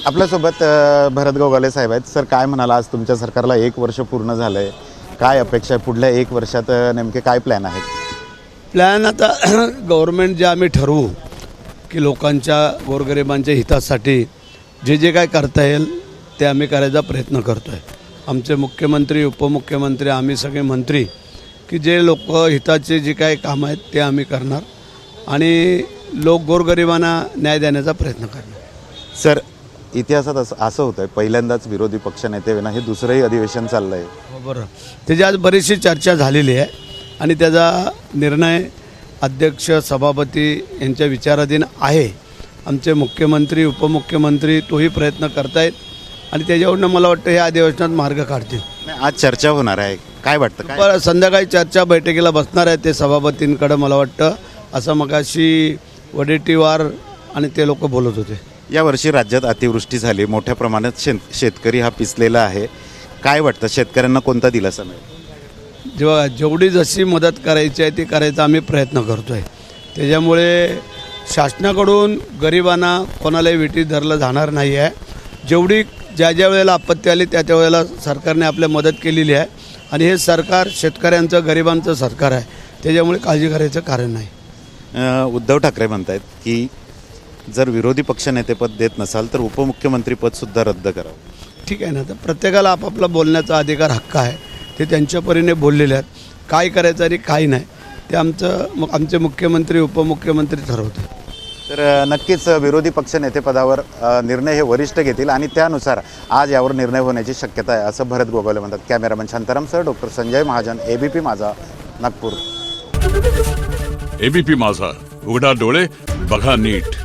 आपल्यासोबत भरत गोगावले साहेब आहेत. सर, काय म्हणाला, आज तुमच्या सरकारला 1 वर्ष पूर्ण झालं आहे, काय अपेक्षा आहे पुढल्या 1 वर्षात, नेमके काय प्लॅन आहेत? प्लॅन आता गव्हर्नमेंट जे आम्ही ठरवू की लोकांच्या गोरगरिबांच्या हितासाठी जे जे काय करता येईल ते आम्ही करायचा प्रयत्न करतो आहे. आमचे मुख्यमंत्री, उपमुख्यमंत्री, आम्ही सगळे मंत्री की जे लोक हिताचे जे काही काम आहेत ते आम्ही करणार आणि गोरगरिबांना न्याय देण्याचा प्रयत्न करणार. सर, इतिहासात असं होतं आहे, पहिल्यांदाच विरोधी पक्षनेते विना हे दुसरंही अधिवेशन चाललं आहे. हो, बरं. त्याची आज बरीचशी चर्चा झालेली आहे आणि त्याचा निर्णय अध्यक्ष, सभापती यांच्या विचाराधीन आहे. आमचे मुख्यमंत्री, उपमुख्यमंत्री तोही प्रयत्न करतायत आणि त्याच्यावरनं मला वाटतं हे अधिवेशनात मार्ग काढतील. आज चर्चा होणार आहे, काय वाटतं? काय संध्याकाळी चर्चा बैठकीला बसणार आहे ते सभापतींकडं मला वाटतं, असं मगाशी वडेट्टीवार आणि ते लोक बोलत होते. यावर्षी राज्यात अतिवृष्टी झाली, मोठ्या प्रमाणात शेतकरी हा पिचलेला आहे, काय वाटतं शेतकऱ्यांना कोणता दिलासा मिळेल? जेवढी जशी मदत करायची आहे ती करायचा आम्ही प्रयत्न करतो आहे. त्याच्यामुळे शासनाकडून गरिबांना कोणालाही विटी धरलं जाणार नाही आहे. जेवढी ज्या ज्या वेळेला आपत्ती आली त्या त्या वेळेला सरकारने आपल्या मदत केलेली आहे आणि हे सरकार शेतकऱ्यांचं, गरिबांचं सरकार आहे. त्याच्यामुळे काळजी करायचं कारण नाही. उद्धव ठाकरे म्हणतात की जर विरोधी पक्षनेतेपद देत नसाल तर उपमुख्यमंत्रीपदसुद्धा रद्द करावं. ठीक आहे ना, तर प्रत्येकाला आपापला बोलण्याचा अधिकार, हक्क आहे. ते त्यांच्या परीने बोललेले आहेत. काय करायचं आणि काय नाही ते आमचे मुख्यमंत्री, उपमुख्यमंत्री ठरवतात. तर नक्कीच विरोधी पक्षनेतेपदावर निर्णय हे वरिष्ठ घेतील आणि त्यानुसार आज यावर निर्णय होण्याची शक्यता आहे, असं भरत गोगावले म्हणतात. Cameraman Shantaram sir, doctor Sanjay Mahajan, ABP माझा, नागपूर. ABP माझा, उघडा डोळे बघा नीट.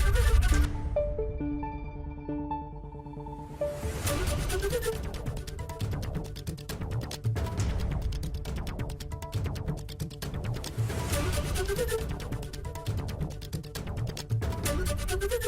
Thank you.